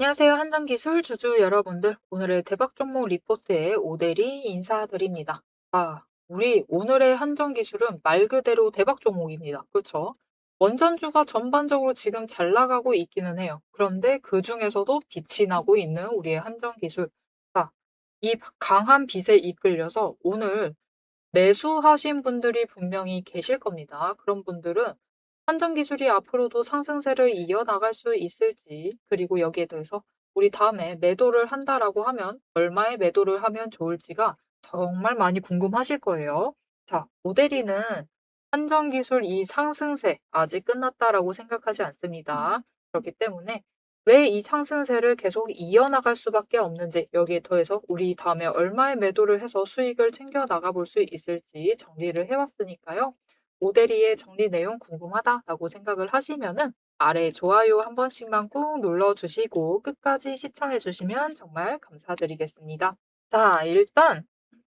안녕하세요. 한정기술 주주 여러분들. 오늘의 대박 종목 리포트에 오대리 인사드립니다. 우리 오늘의 한정기술은 말 그대로 대박 종목입니다. 그렇죠? 원전주가 전반적으로 지금 잘 나가고 있기는 해요. 그런데 그 중에서도 빛이 나고 있는 우리의 한정기술. 이 강한 빛에 이끌려서 오늘 매수하신 분들이 분명히 계실 겁니다. 그런 분들은 한정 기술이 앞으로도 상승세를 이어나갈 수 있을지, 그리고 여기에 대해서 우리 다음에 매도를 한다라고 하면 얼마에 매도를 하면 좋을지가 정말 많이 궁금하실 거예요. 모델이는 한정 기술 이 상승세 아직 끝났다라고 생각하지 않습니다. 그렇기 때문에 왜 이 상승세를 계속 이어나갈 수밖에 없는지, 여기에 더해서 우리 다음에 얼마에 매도를 해서 수익을 챙겨 나가볼 수 있을지 정리를 해왔으니까요. 모델이의 정리 내용 궁금하다라고 생각을 하시면은 아래 좋아요 한 번씩만 꾹 눌러주시고 끝까지 시청해 주시면 정말 감사드리겠습니다. 일단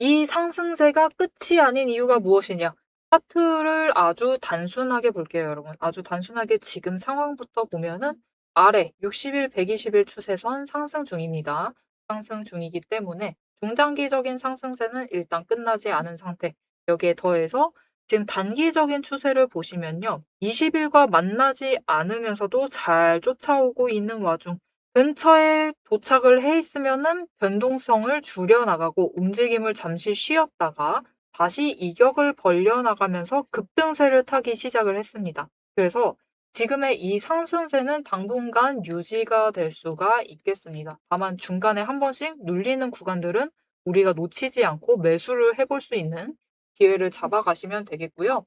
이 상승세가 끝이 아닌 이유가 무엇이냐? 차트를 아주 단순하게 볼게요, 여러분. 아주 단순하게 지금 상황부터 보면은 아래 60일, 120일 추세선 상승 중입니다. 상승 중이기 때문에 중장기적인 상승세는 일단 끝나지 않은 상태. 여기에 더해서 지금 단기적인 추세를 보시면요. 20일과 만나지 않으면서도 잘 쫓아오고 있는 와중 근처에 도착을 해 있으면은 변동성을 줄여나가고 움직임을 잠시 쉬었다가 다시 이격을 벌려나가면서 급등세를 타기 시작을 했습니다. 그래서 지금의 이 상승세는 당분간 유지가 될 수가 있겠습니다. 다만 중간에 한 번씩 눌리는 구간들은 우리가 놓치지 않고 매수를 해볼 수 있는 기회를 잡아가시면 되겠고요.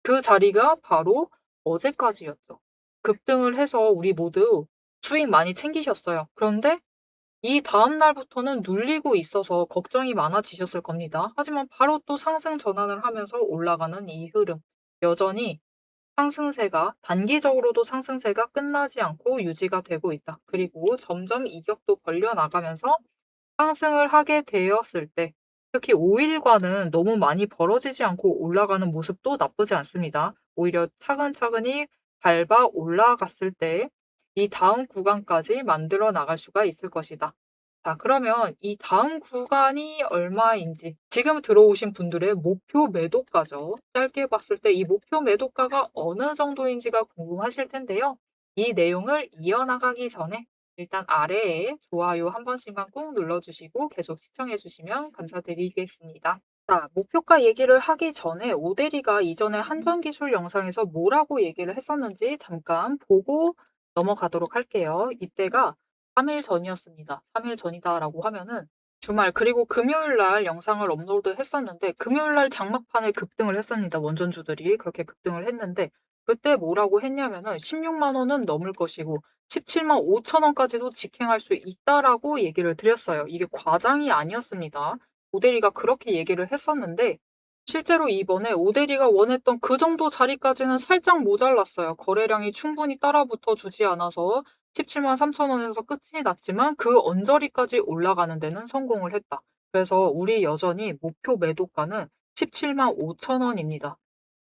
그 자리가 바로 어제까지였죠. 급등을 해서 우리 모두 수익 많이 챙기셨어요. 그런데 이 다음 날부터는 눌리고 있어서 걱정이 많아지셨을 겁니다. 하지만 바로 또 상승 전환을 하면서 올라가는 이 흐름. 여전히 상승세가 단기적으로도 상승세가 끝나지 않고 유지가 되고 있다. 그리고 점점 이격도 벌려 나가면서 상승을 하게 되었을 때 특히 5일과는 너무 많이 벌어지지 않고 올라가는 모습도 나쁘지 않습니다. 오히려 차근차근히 밟아 올라갔을 때 이 다음 구간까지 만들어 나갈 수가 있을 것이다. 그러면 이 다음 구간이 얼마인지 지금 들어오신 분들의 목표 매도가죠. 짧게 봤을 때 이 목표 매도가가 어느 정도인지가 궁금하실 텐데요. 이 내용을 이어나가기 전에 일단 아래에 좋아요 한 번씩만 꾹 눌러주시고 계속 시청해주시면 감사드리겠습니다. 목표가 얘기를 하기 전에 오대리가 이전에 한전기술 영상에서 뭐라고 얘기를 했었는지 잠깐 보고 넘어가도록 할게요. 이때가 3일 전이었습니다. 3일 전이다라고 하면은 주말 그리고 금요일 날 영상을 업로드 했었는데 금요일 날 장막판에 급등을 했습니다. 원전주들이 그렇게 급등을 했는데 그때 뭐라고 했냐면은 16만 원은 넘을 것이고 17만 5천 원까지도 직행할 수 있다라고 얘기를 드렸어요. 이게 과장이 아니었습니다. 오대리가 그렇게 얘기를 했었는데 실제로 이번에 오대리가 원했던 그 정도 자리까지는 살짝 모자랐어요. 거래량이 충분히 따라붙어 주지 않아서 17만 3천 원에서 끝이 났지만 그 언저리까지 올라가는 데는 성공을 했다. 그래서 우리 여전히 목표 매도가는 17만 5천 원입니다.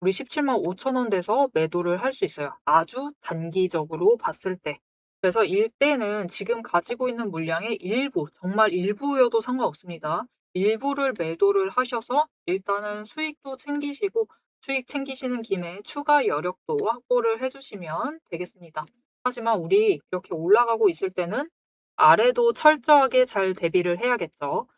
우리 17만 5천 원 돼서 매도를 할 수 있어요. 아주 단기적으로 봤을 때. 그래서 일대는 지금 가지고 있는 물량의 일부, 정말 일부여도 상관없습니다. 일부를 매도를 하셔서 일단은 수익도 챙기시고 수익 챙기시는 김에 추가 여력도 확보를 해주시면 되겠습니다. 하지만 우리 이렇게 올라가고 있을 때는 아래도 철저하게 잘 대비를 해야겠죠.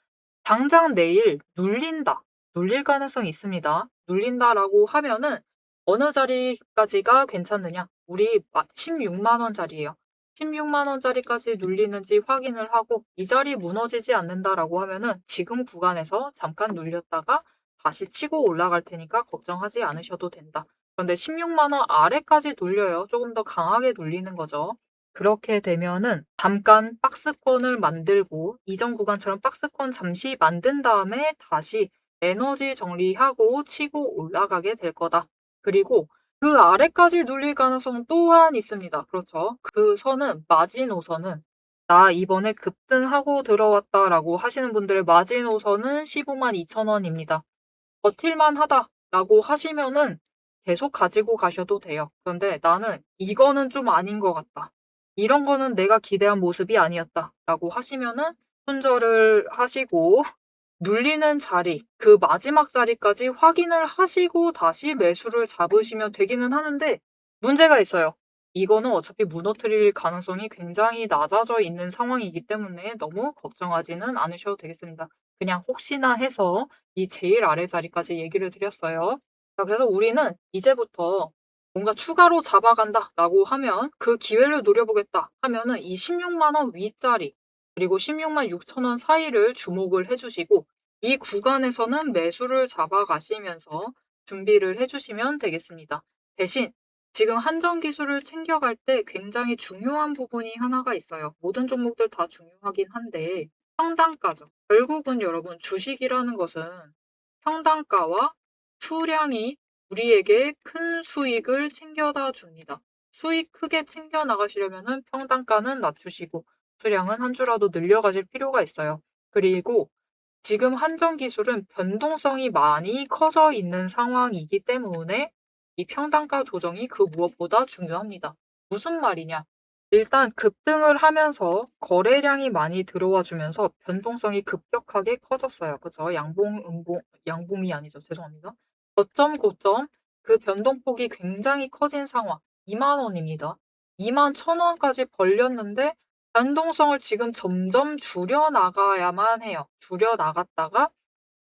당장 내일 눌린다. 눌릴 가능성이 있습니다. 눌린다라고 하면은 어느 자리까지가 괜찮느냐? 우리 16만 원짜리예요. 16만 원짜리까지 눌리는지 확인을 하고 이 자리 무너지지 않는다라고 하면은 지금 구간에서 잠깐 눌렸다가 다시 치고 올라갈 테니까 걱정하지 않으셔도 된다. 그런데 16만 원 아래까지 눌려요. 조금 더 강하게 눌리는 거죠. 그렇게 되면은 잠깐 박스권을 만들고 이전 구간처럼 박스권 잠시 만든 다음에 다시 에너지 정리하고 치고 올라가게 될 거다. 그리고 그 아래까지 눌릴 가능성 또한 있습니다. 그렇죠. 그 선은 마지노선은 나 이번에 급등하고 들어왔다라고 하시는 분들의 마지노선은 15만 2천 원입니다. 버틸만 하다라고 하시면은 계속 가지고 가셔도 돼요. 그런데 나는 이거는 좀 아닌 것 같다. "이런 거는 내가 기대한 모습이 아니었다."라고 하시면은 손절을 하시고 눌리는 자리, 그 마지막 자리까지 확인을 하시고 다시 매수를 잡으시면 되기는 하는데 문제가 있어요. 이거는 어차피 무너뜨릴 가능성이 굉장히 낮아져 있는 상황이기 때문에 너무 걱정하지는 않으셔도 되겠습니다. 그냥 혹시나 해서 이 제일 아래 자리까지 얘기를 드렸어요. 자, 그래서 우리는 이제부터 뭔가 '추가로 잡아간다.'라고 하면 '그 기회를 노려보겠다.' 하면은 이 160,000원 윗자리 그리고 166,000원 사이를 주목을 해 주시고 이 구간에서는 매수를 잡아가시면서 준비를 해 주시면 되겠습니다. 대신 지금 한정 기술을 챙겨갈 때 굉장히 중요한 부분이 하나가 있어요. 모든 종목들 다 중요하긴 한데 평단가죠. 결국은 여러분 주식이라는 것은 평단가와 수량이 우리에게 큰 수익을 챙겨다 줍니다. 수익 크게 챙겨 나가시려면은 평단가는 낮추시고 수량은 한 주라도 늘려가실 필요가 있어요. 그리고 지금 한정 기술은 변동성이 많이 커져 있는 상황이기 때문에 이 평단가 조정이 그 무엇보다 중요합니다. 무슨 말이냐? 일단 급등을 하면서 거래량이 많이 들어와 주면서 변동성이 급격하게 커졌어요. 그죠? 양봉이 아니죠. 죄송합니다. 저점, 고점, 그 변동폭이 굉장히 커진 상황. 2만 원입니다. 2만 1,000원까지 벌렸는데 변동성을 지금 점점 줄여 나가야만 해요. 줄여 나갔다가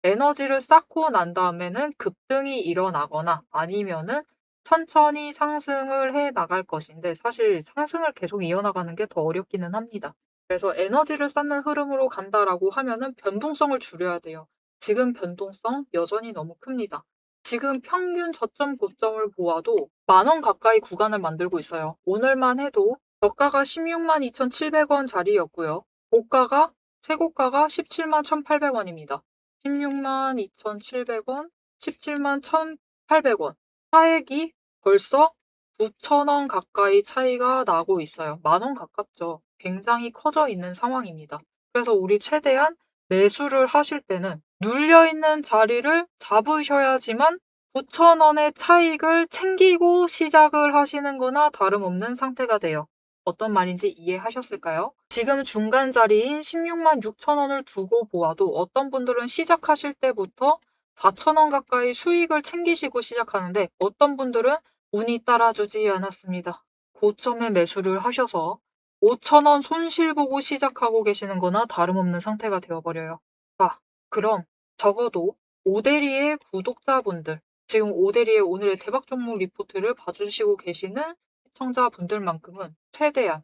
에너지를 쌓고 난 다음에는 급등이 일어나거나 아니면은 천천히 상승을 해 나갈 것인데 사실 상승을 계속 이어나가는 게 더 어렵기는 합니다. 그래서 에너지를 쌓는 흐름으로 간다라고 하면은 변동성을 줄여야 돼요. 지금 변동성 여전히 너무 큽니다. 지금 평균 저점 고점을 보아도 10,000원 가까이 구간을 만들고 있어요. 오늘만 해도 저가가 162,700원 자리였고요. 고가가 최고가가 171,800원입니다. 162,700원, 171,800원. 차액이 벌써 9,000원 가까이 차이가 나고 있어요. 10,000원 가깝죠. 굉장히 커져 있는 상황입니다. 그래서 우리 최대한 매수를 하실 때는 눌려있는 자리를 잡으셔야지만 9,000원의 차익을 챙기고 시작을 하시는 거나 다름없는 상태가 돼요. 어떤 말인지 이해하셨을까요? 지금 중간 자리인 166,000원을 두고 보아도 어떤 분들은 시작하실 때부터 4,000원 가까이 수익을 챙기시고 시작하는데 어떤 분들은 운이 따라주지 않았습니다. 고점에 매수를 하셔서 5,000원 손실 보고 시작하고 계시는 거나 다름없는 상태가 되어버려요. 자, 그럼 적어도 오데리의 구독자분들, 지금 오데리의 오늘의 대박 종목 리포트를 봐주시고 계시는 시청자분들만큼은 최대한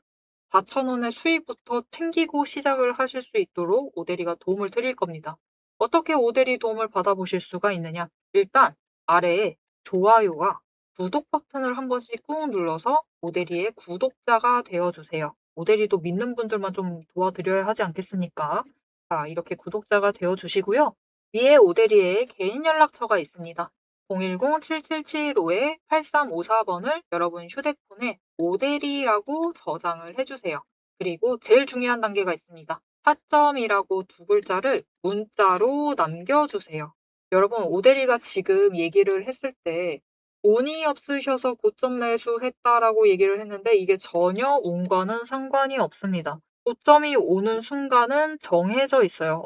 4,000원의 수익부터 챙기고 시작을 하실 수 있도록 오데리가 도움을 드릴 겁니다. 어떻게 오데리 도움을 받아보실 수가 있느냐? 일단 아래에 좋아요와 구독 버튼을 한 번씩 꾹 눌러서 오데리의 구독자가 되어주세요. 오데리도 믿는 분들만 좀 도와드려야 하지 않겠습니까? 자, 이렇게 구독자가 되어주시고요. 위에 오데리의 개인 연락처가 있습니다. 010-7775-8354번을 여러분 휴대폰에 오데리라고 저장을 해주세요. 그리고 제일 중요한 단계가 있습니다. 타점이라고 두 글자를 문자로 남겨주세요. 여러분, 오데리가 지금 얘기를 했을 때 운이 없으셔서 고점 매수했다라고 얘기를 했는데 이게 전혀 운과는 상관이 없습니다. 고점이 오는 순간은 정해져 있어요.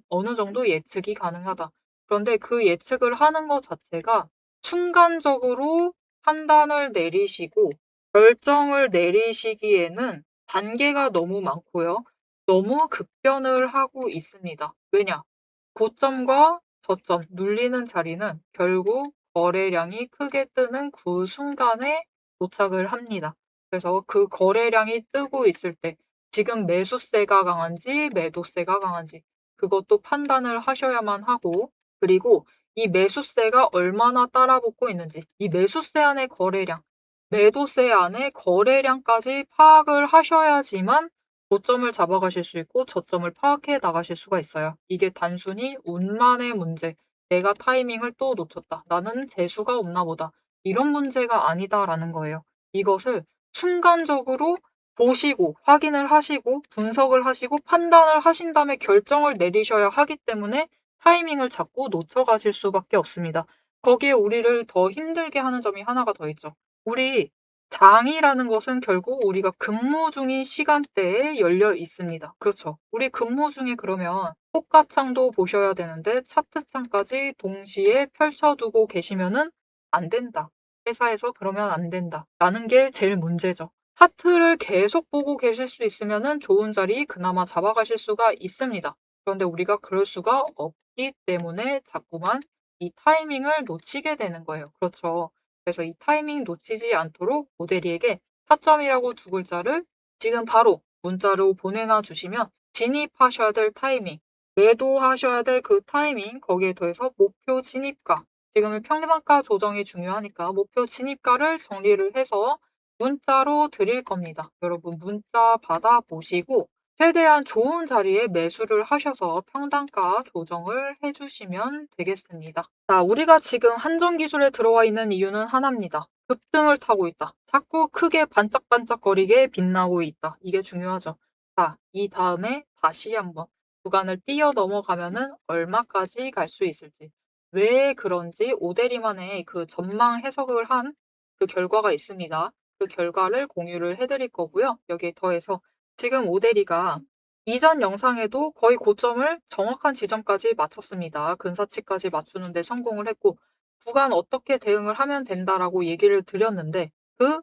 어느 정도 예측이 가능하다. 그런데 그 예측을 하는 것 자체가 순간적으로 판단을 내리시고 결정을 내리시기에는 단계가 너무 많고요. 너무 급변을 하고 있습니다. 왜냐? 고점과 저점, 눌리는 자리는 결국 거래량이 크게 뜨는 그 순간에 도착을 합니다. 그래서 그 거래량이 뜨고 있을 때 지금 매수세가 강한지 매도세가 강한지 그것도 판단을 하셔야만 하고 그리고 이 매수세가 얼마나 따라붙고 있는지 이 매수세 안의 거래량, 매도세 안의 거래량까지 파악을 하셔야지만 고점을 잡아가실 수 있고 저점을 파악해 나가실 수가 있어요. 이게 단순히 운만의 문제, 내가 타이밍을 또 놓쳤다. 나는 재수가 없나 보다. 이런 문제가 아니다라는 거예요. 이것을 순간적으로 보시고 확인을 하시고 분석을 하시고 판단을 하신 다음에 결정을 내리셔야 하기 때문에 타이밍을 자꾸 놓쳐가실 수밖에 없습니다. 거기에 우리를 더 힘들게 하는 점이 하나가 더 있죠. 우리 장이라는 것은 결국 우리가 근무 중인 시간대에 열려 있습니다. 그렇죠. 우리 근무 중에 그러면 호가창도 보셔야 되는데 차트창까지 동시에 펼쳐두고 계시면은 안 된다. 회사에서 그러면 안 된다. 라는 게 제일 문제죠. 차트를 계속 보고 계실 수 있으면은 좋은 자리 그나마 잡아가실 수가 있습니다. 그런데 우리가 그럴 수가 없기 때문에 자꾸만 이 타이밍을 놓치게 되는 거예요. 그렇죠. 그래서 이 타이밍 놓치지 않도록 모델이에게 타점이라고 두 글자를 지금 바로 문자로 보내놔 주시면 진입하셔야 될 타이밍, 매도하셔야 될 그 타이밍, 거기에 더해서 목표 진입가, 지금은 평단가 조정이 중요하니까 목표 진입가를 정리를 해서 문자로 드릴 겁니다. 여러분 문자 받아보시고 최대한 좋은 자리에 매수를 하셔서 평단가 조정을 해주시면 되겠습니다. 자, 우리가 지금 한정 기술에 들어와 있는 이유는 하나입니다. 급등을 타고 있다. 자꾸 크게 반짝반짝거리게 빛나고 있다. 이게 중요하죠. 자, 이 다음에 다시 한번 구간을 뛰어 넘어가면은 얼마까지 갈 수 있을지. 왜 그런지 오대리만의 그 전망 해석을 한 그 결과가 있습니다. 그 결과를 공유를 해드릴 거고요. 여기에 더해서 지금 오대리가 이전 영상에도 거의 고점을 정확한 지점까지 맞췄습니다. 근사치까지 맞추는데 성공을 했고 구간 어떻게 대응을 하면 된다라고 얘기를 드렸는데 그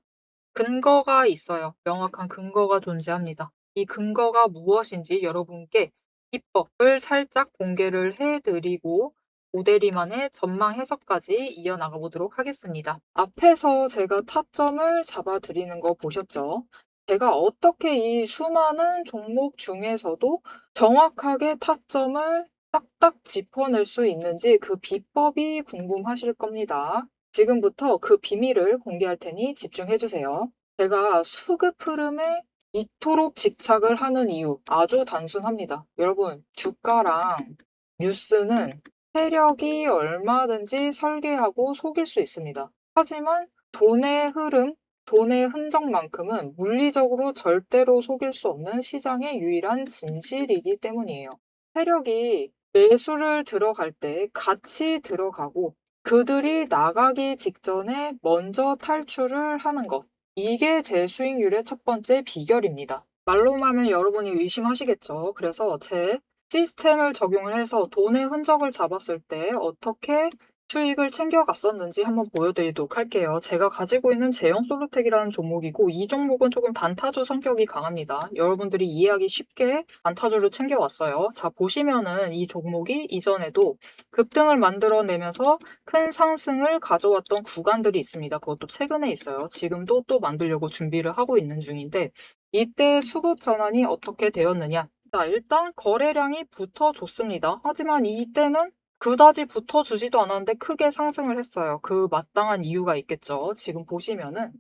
근거가 있어요. 명확한 근거가 존재합니다. 이 근거가 무엇인지 여러분께 기법을 살짝 공개를 해드리고 오대리만의 전망 해석까지 이어나가 보도록 하겠습니다. 앞에서 제가 타점을 잡아드리는 거 보셨죠? 제가 어떻게 이 수많은 종목 중에서도 정확하게 타점을 딱딱 짚어낼 수 있는지 그 비법이 궁금하실 겁니다. 지금부터 그 비밀을 공개할 테니 집중해 주세요. 제가 수급 흐름에 이토록 집착을 하는 이유 아주 단순합니다. 여러분, 주가랑 뉴스는 세력이 얼마든지 설계하고 속일 수 있습니다. 하지만 돈의 흐름, 돈의 흔적만큼은 물리적으로 절대로 속일 수 없는 시장의 유일한 진실이기 때문이에요. 세력이 매수를 들어갈 때 같이 들어가고 그들이 나가기 직전에 먼저 탈출을 하는 것. 이게 제 수익률의 첫 번째 비결입니다. 말로만 하면 여러분이 의심하시겠죠. 그래서 제 시스템을 적용을 해서 돈의 흔적을 잡았을 때 어떻게 수익을 챙겨갔었는지 한번 보여드리도록 할게요. 제가 가지고 있는 제형 솔루텍이라는 종목이고 이 종목은 조금 단타주 성격이 강합니다. 여러분들이 이해하기 쉽게 단타주를 챙겨왔어요. 자, 보시면은 이 종목이 이전에도 급등을 만들어내면서 큰 상승을 가져왔던 구간들이 있습니다. 그것도 최근에 있어요. 지금도 또 만들려고 준비를 하고 있는 중인데 이때 수급 전환이 어떻게 되었느냐? 자, 일단 거래량이 붙어줬습니다. 하지만 이때는 그다지 붙어주지도 않았는데 크게 상승을 했어요. 그 마땅한 이유가 있겠죠. 지금 보시면은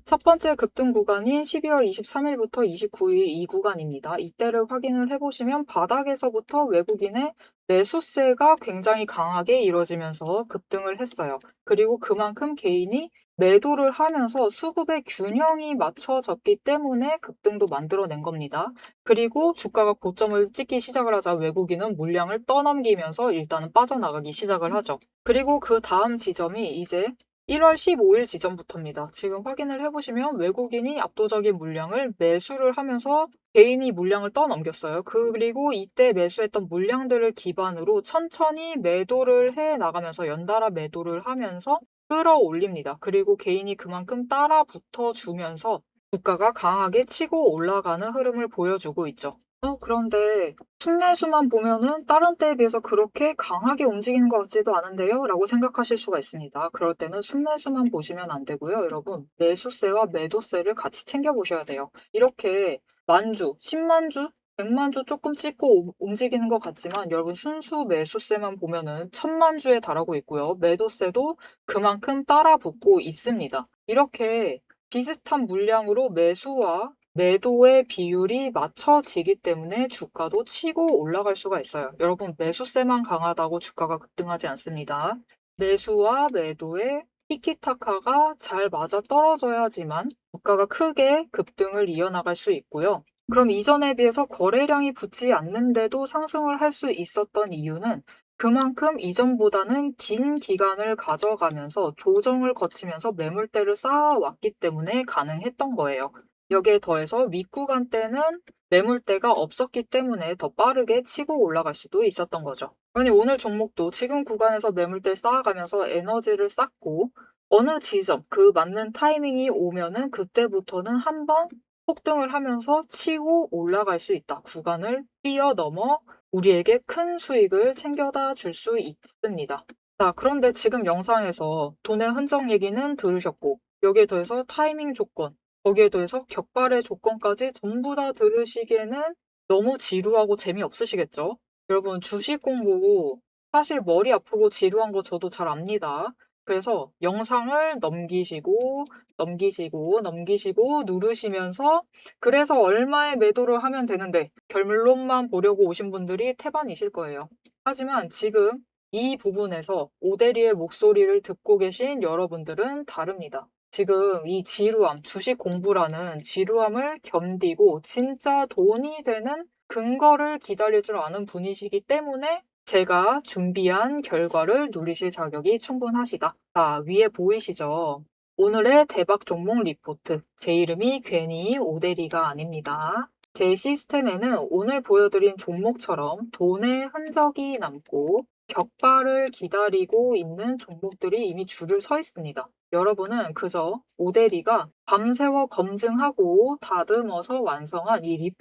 첫 번째 급등 구간인 12월 23일부터 29일 이 구간입니다. 이때를 확인을 해보시면 바닥에서부터 외국인의 매수세가 굉장히 강하게 이뤄지면서 급등을 했어요. 그리고 그만큼 개인이 매도를 하면서 수급의 균형이 맞춰졌기 때문에 급등도 만들어낸 겁니다. 그리고 주가가 고점을 찍기 시작을 하자 외국인은 물량을 떠넘기면서 일단은 빠져나가기 시작을 하죠. 그리고 그 다음 지점이 이제 1월 15일 지점부터입니다. 지금 확인을 해보시면 외국인이 압도적인 물량을 매수를 하면서 개인이 물량을 떠넘겼어요. 그리고 이때 매수했던 물량들을 기반으로 천천히 매도를 해 나가면서 연달아 매도를 하면서 끌어올립니다. 그리고 개인이 그만큼 따라 붙어주면서 주가가 강하게 치고 올라가는 흐름을 보여주고 있죠. 그런데 순매수만 보면은 다른 때에 비해서 그렇게 강하게 움직이는 것 같지도 않은데요? 라고 생각하실 수가 있습니다. 그럴 때는 순매수만 보시면 안 되고요. 여러분, 매수세와 매도세를 같이 챙겨보셔야 돼요. 이렇게 만주, 10만주, 100만주 조금 찍고 움직이는 것 같지만 여러분 순수 매수세만 보면은 1000만주에 달하고 있고요. 매도세도 그만큼 따라 붙고 있습니다. 이렇게 비슷한 물량으로 매수와 매도의 비율이 맞춰지기 때문에 주가도 치고 올라갈 수가 있어요. 여러분, 매수세만 강하다고 주가가 급등하지 않습니다. 매수와 매도의 티키타카가 잘 맞아 떨어져야지만 주가가 크게 급등을 이어나갈 수 있고요. 그럼 이전에 비해서 거래량이 붙지 않는데도 상승을 할 수 있었던 이유는 그만큼 이전보다는 긴 기간을 가져가면서 조정을 거치면서 매물대를 쌓아왔기 때문에 가능했던 거예요. 여기에 더해서 윗구간 때는 매물대가 없었기 때문에 더 빠르게 치고 올라갈 수도 있었던 거죠. 아니, 오늘 종목도 지금 구간에서 매물대 쌓아가면서 에너지를 쌓고 어느 지점, 그 맞는 타이밍이 오면은 그때부터는 한번 폭등을 하면서 치고 올라갈 수 있다. 구간을 뛰어넘어 우리에게 큰 수익을 챙겨다 줄 수 있습니다. 자, 그런데 지금 영상에서 돈의 흔적 얘기는 들으셨고, 여기에 더해서 타이밍 조건, 거기에 더해서 격발의 조건까지 전부 다 들으시기에는 너무 지루하고 재미없으시겠죠? 여러분, 주식 공부 사실 머리 아프고 지루한 거 저도 잘 압니다. 그래서 영상을 넘기시고 누르시면서 그래서 얼마에 매도를 하면 되는데 결론만 보려고 오신 분들이 태반이실 거예요. 하지만 지금 이 부분에서 오대리의 목소리를 듣고 계신 여러분들은 다릅니다. 지금 이 지루함, 주식 공부라는 지루함을 견디고 진짜 돈이 되는 근거를 기다릴 줄 아는 분이시기 때문에 제가 준비한 결과를 누리실 자격이 충분하시다. 자, 위에 보이시죠? 오늘의 대박 종목 리포트. 제 이름이 괜히 오대리가 아닙니다. 제 시스템에는 오늘 보여드린 종목처럼 돈의 흔적이 남고 격발을 기다리고 있는 종목들이 이미 줄을 서 있습니다. 여러분은 그저 오대리가 밤새워 검증하고 다듬어서 완성한 이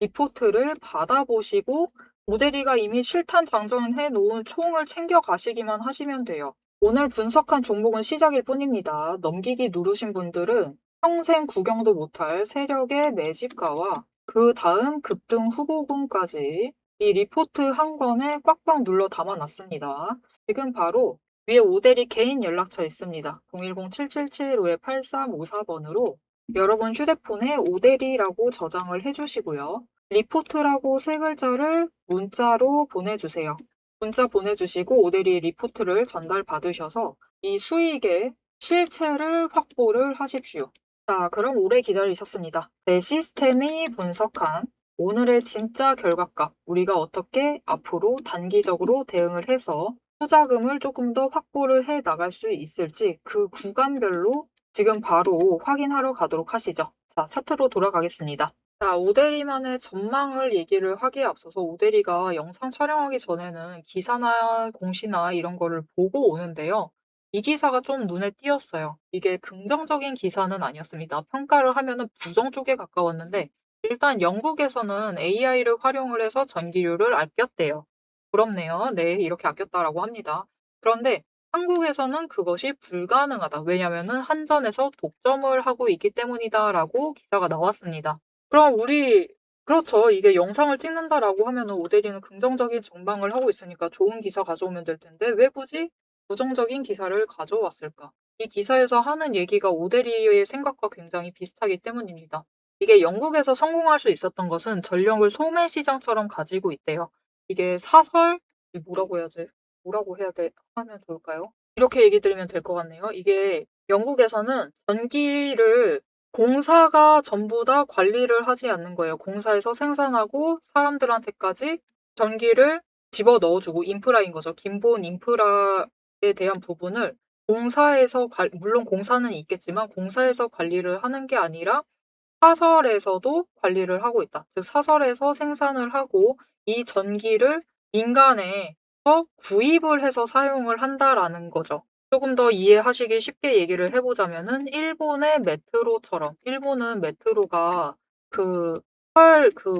리포트를 받아보시고 오대리가 이미 실탄 장전해 놓은 총을 챙겨 가시기만 하시면 돼요. 오늘 분석한 종목은 시작일 뿐입니다. 넘기기 누르신 분들은 평생 구경도 못할 세력의 매집가와 그 다음 급등 후보군까지 이 리포트 한 권에 꽉꽉 눌러 담아놨습니다. 지금 바로 위에 오대리 개인 연락처 있습니다. 010-7775-8354번으로 여러분 휴대폰에 오대리라고 저장을 해주시고요. 리포트라고 세 글자를 문자로 보내주세요. 문자 보내주시고 오대리 리포트를 전달받으셔서 이 수익의 실체를 확보를 하십시오. 자, 그럼 오래 기다리셨습니다. 내 시스템이 분석한 오늘의 진짜 결과값, 우리가 어떻게 앞으로 단기적으로 대응을 해서 투자금을 조금 더 확보를 해 나갈 수 있을지 그 구간별로 지금 바로 확인하러 가도록 하시죠. 자, 차트로 돌아가겠습니다. 자, 오대리만의 전망을 얘기를 하기에 앞서서 오대리가 영상 촬영하기 전에는 기사나 공시나 이런 거를 보고 오는데요. 이 기사가 좀 눈에 띄었어요. 이게 긍정적인 기사는 아니었습니다. 평가를 하면은 부정 쪽에 가까웠는데 일단 영국에서는 AI를 활용을 해서 전기료를 아꼈대요. 부럽네요. 네, 이렇게 아꼈다라고 합니다. 그런데 한국에서는 그것이 불가능하다. 왜냐면은 한전에서 독점을 하고 있기 때문이다라고 기사가 나왔습니다. 그럼 그렇죠. 이게 영상을 찍는다라고 하면은 오대리는 긍정적인 전망을 하고 있으니까 좋은 기사 가져오면 될 텐데 왜 굳이 부정적인 기사를 가져왔을까? 이 기사에서 하는 얘기가 오대리의 생각과 굉장히 비슷하기 때문입니다. 이게 영국에서 성공할 수 있었던 것은 전력을 소매 시장처럼 가지고 있대요. 이게 뭐라고 해야지? 뭐라고 해야 돼? 하면 좋을까요? 이렇게 얘기 드리면 될 것 같네요. 이게 영국에서는 전기를 공사가 전부 다 관리를 하지 않는 거예요. 공사에서 생산하고 사람들한테까지 전기를 집어넣어 주고 인프라인 거죠. 기본 인프라에 대한 부분을 물론 공사는 있겠지만 공사에서 관리를 하는 게 아니라 사설에서도 관리를 하고 있다. 즉 사설에서 생산을 하고 이 전기를 민간에서 구입을 해서 사용을 한다라는 거죠. 조금 더 이해하시기 쉽게 얘기를 해보자면은 일본은 메트로가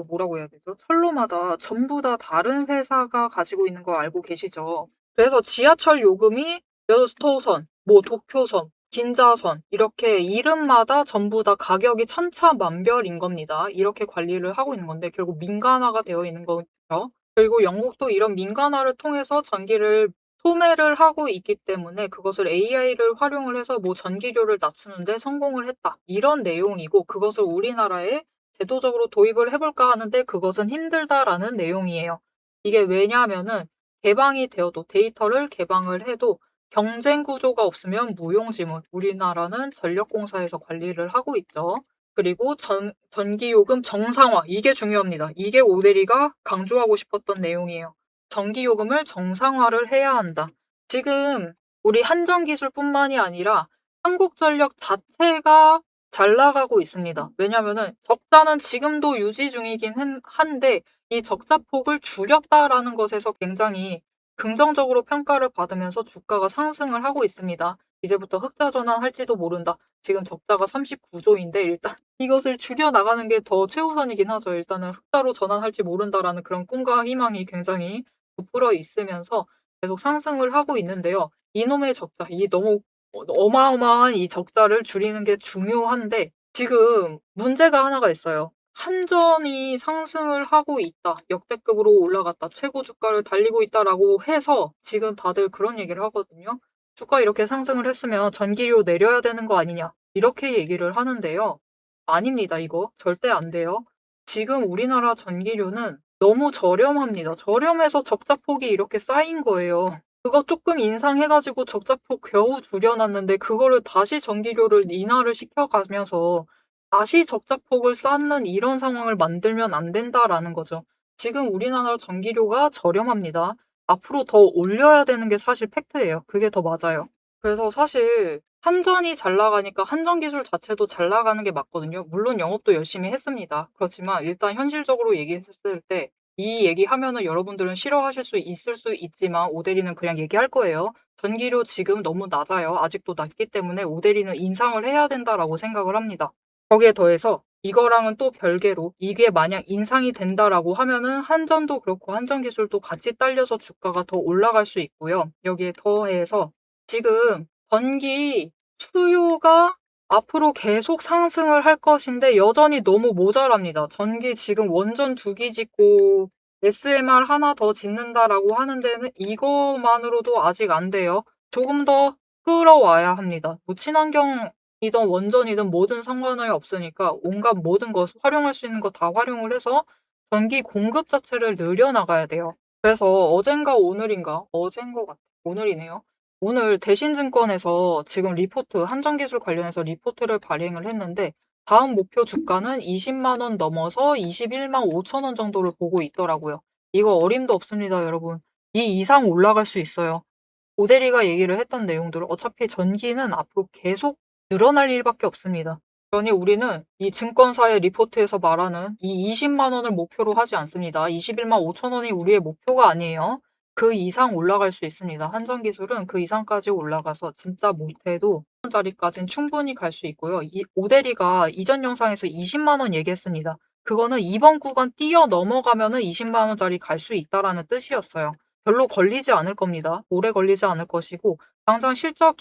뭐라고 해야 되죠? 철로마다 전부 다 다른 회사가 가지고 있는 거 알고 계시죠? 그래서 지하철 요금이 몇 호선, 뭐 도쿄선, 긴자선 이렇게 이름마다 전부 다 가격이 천차만별인 겁니다. 이렇게 관리를 하고 있는 건데 결국 민간화가 되어 있는 거죠. 그리고 영국도 이런 민간화를 통해서 전기를 소매를 하고 있기 때문에 그것을 AI를 활용을 해서 뭐 전기료를 낮추는데 성공을 했다. 이런 내용이고 그것을 우리나라에 제도적으로 도입을 해볼까 하는데 그것은 힘들다라는 내용이에요. 이게 왜냐하면은 개방이 되어도 데이터를 개방을 해도 경쟁 구조가 없으면 무용지물. 우리나라는 전력공사에서 관리를 하고 있죠. 그리고 전기요금 정상화. 이게 중요합니다. 이게 오대리가 강조하고 싶었던 내용이에요. 전기요금을 정상화를 해야 한다. 지금 우리 한전기술뿐만이 아니라 한국전력 자체가 잘 나가고 있습니다. 왜냐면은 적자는 지금도 유지 중이긴 한데 이 적자폭을 줄였다라는 것에서 굉장히 긍정적으로 평가를 받으면서 주가가 상승을 하고 있습니다. 이제부터 흑자 전환할지도 모른다. 지금 적자가 39조인데 일단 이것을 줄여나가는 게 더 최우선이긴 하죠. 일단은 흑자로 전환할지 모른다라는 그런 꿈과 희망이 굉장히 부풀어 있으면서 계속 상승을 하고 있는데요. 이놈의 적자, 이 너무 어마어마한 이 적자를 줄이는 게 중요한데 지금 문제가 하나가 있어요. 한전이 상승을 하고 있다. 역대급으로 올라갔다. 최고 주가를 달리고 있다라고 해서 지금 다들 그런 얘기를 하거든요. 주가 이렇게 상승을 했으면 전기료 내려야 되는 거 아니냐. 이렇게 얘기를 하는데요. 아닙니다, 이거. 절대 안 돼요. 지금 우리나라 전기료는 너무 저렴합니다. 저렴해서 적자폭이 이렇게 쌓인 거예요. 그거 조금 인상해가지고 적자폭 겨우 줄여놨는데 그거를 다시 전기료를 인하를 시켜가면서 다시 적자폭을 쌓는 이런 상황을 만들면 안 된다라는 거죠. 지금 우리나라 전기료가 저렴합니다. 앞으로 더 올려야 되는 게 사실 팩트예요. 그게 더 맞아요. 그래서 사실 한전이 잘 나가니까 한전 기술 자체도 잘 나가는 게 맞거든요. 물론 영업도 열심히 했습니다. 그렇지만 일단 현실적으로 얘기했을 때 이 얘기하면은 여러분들은 싫어하실 수 있을 수 있지만 오대리는 그냥 얘기할 거예요. 전기료 지금 너무 낮아요. 아직도 낮기 때문에 오대리는 인상을 해야 된다라고 생각을 합니다. 거기에 더해서 이거랑은 또 별개로 이게 만약 인상이 된다라고 하면은 한전도 그렇고 한전기술도 같이 딸려서 주가가 더 올라갈 수 있고요. 여기에 더해서 지금 전기 수요가 앞으로 계속 상승을 할 것인데 여전히 너무 모자랍니다. 전기 지금 원전 2기 짓고 SMR 하나 더 짓는다라고 하는 데는 이것만으로도 아직 안 돼요. 조금 더 끌어와야 합니다. 뭐 친환경이든 원전이든 뭐든 상관이 없으니까 온갖 모든 것 활용할 수 있는 거 다 활용을 해서 전기 공급 자체를 늘려나가야 돼요. 그래서 어젠가 오늘인가 어젠 것 같아. 오늘이네요. 오늘 대신증권에서 지금 리포트, 한전기술 관련해서 리포트를 발행을 했는데 다음 목표 주가는 20만 원 넘어서 21만 5천 원 정도를 보고 있더라고요. 이거 어림도 없습니다, 여러분. 이 이상 올라갈 수 있어요. 오대리가 얘기를 했던 내용들을 어차피 전기는 앞으로 계속 늘어날 일밖에 없습니다. 그러니 우리는 이 증권사의 리포트에서 말하는 이 20만 원을 목표로 하지 않습니다. 21만 5천 원이 우리의 목표가 아니에요. 그 이상 올라갈 수 있습니다. 한전기술은 그 이상까지 올라가서 진짜 못해도 원짜리까지는 충분히 갈 수 있고요. 이 오대리가 이전 영상에서 20만 원 얘기했습니다. 그거는 이번 구간 뛰어 넘어가면은 20만 원짜리 갈 수 있다라는 뜻이었어요. 별로 걸리지 않을 겁니다. 오래 걸리지 않을 것이고 당장 실적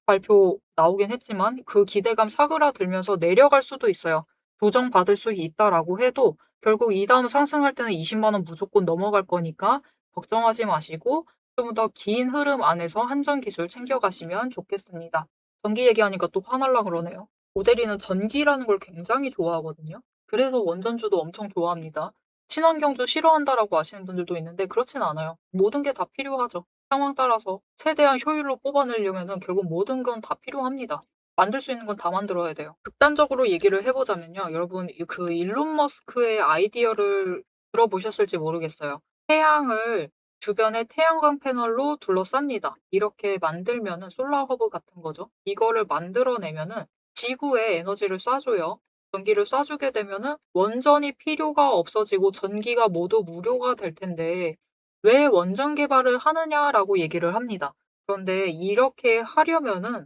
발표 나오긴 했지만 그 기대감 사그라들면서 내려갈 수도 있어요. 조정받을 수 있다라고 해도 결국 이 다음 상승할 때는 20만 원 무조건 넘어갈 거니까 걱정하지 마시고 좀 더 긴 흐름 안에서 한전기술 챙겨가시면 좋겠습니다. 전기 얘기하니까 또 화날라 그러네요. 오대리는 전기라는 걸 굉장히 좋아하거든요. 그래서 원전주도 엄청 좋아합니다. 친환경주 싫어한다라고 하시는 분들도 있는데 그렇진 않아요. 모든 게 다 필요하죠. 상황 따라서 최대한 효율로 뽑아내려면은 결국 모든 건 다 필요합니다. 만들 수 있는 건 다 만들어야 돼요. 극단적으로 얘기를 해보자면요. 여러분 그 일론 머스크의 아이디어를 들어보셨을지 모르겠어요. 태양을 주변에 태양광 패널로 둘러쌉니다. 이렇게 만들면은 솔라 허브 같은 거죠. 이거를 만들어내면은 지구에 에너지를 쏴줘요. 전기를 쏴주게 되면은 원전이 필요가 없어지고 전기가 모두 무료가 될 텐데 왜 원전 개발을 하느냐라고 얘기를 합니다. 그런데 이렇게 하려면은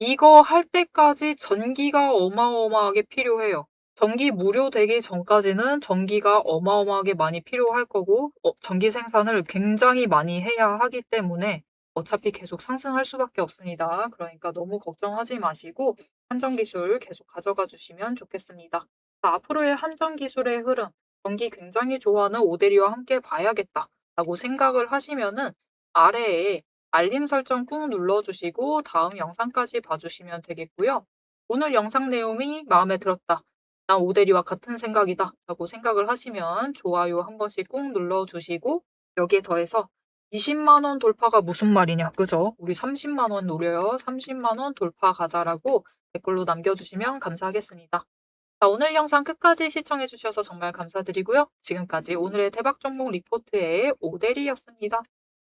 이거 할 때까지 전기가 어마어마하게 필요해요. 전기 무료되기 전까지는 전기가 어마어마하게 많이 필요할 거고 전기 생산을 굉장히 많이 해야 하기 때문에 어차피 계속 상승할 수밖에 없습니다. 그러니까 너무 걱정하지 마시고 한전기술 계속 가져가 주시면 좋겠습니다. 자, 앞으로의 한전기술의 흐름, 전기 굉장히 좋아하는 오대리와 함께 봐야겠다라고 생각을 하시면은 아래에 알림 설정 꾹 눌러주시고 다음 영상까지 봐주시면 되겠고요. 오늘 영상 내용이 마음에 들었다. 난 오대리와 같은 생각이다. 라고 생각을 하시면 좋아요 한 번씩 꾹 눌러주시고 여기에 더해서 20만 원 돌파가 무슨 말이냐. 그죠? 우리 30만 원 노려요. 30만 원 돌파 가자라고 댓글로 남겨주시면 감사하겠습니다. 자, 오늘 영상 끝까지 시청해 주셔서 정말 감사드리고요. 지금까지 오늘의 대박 종목 리포트의 오대리였습니다.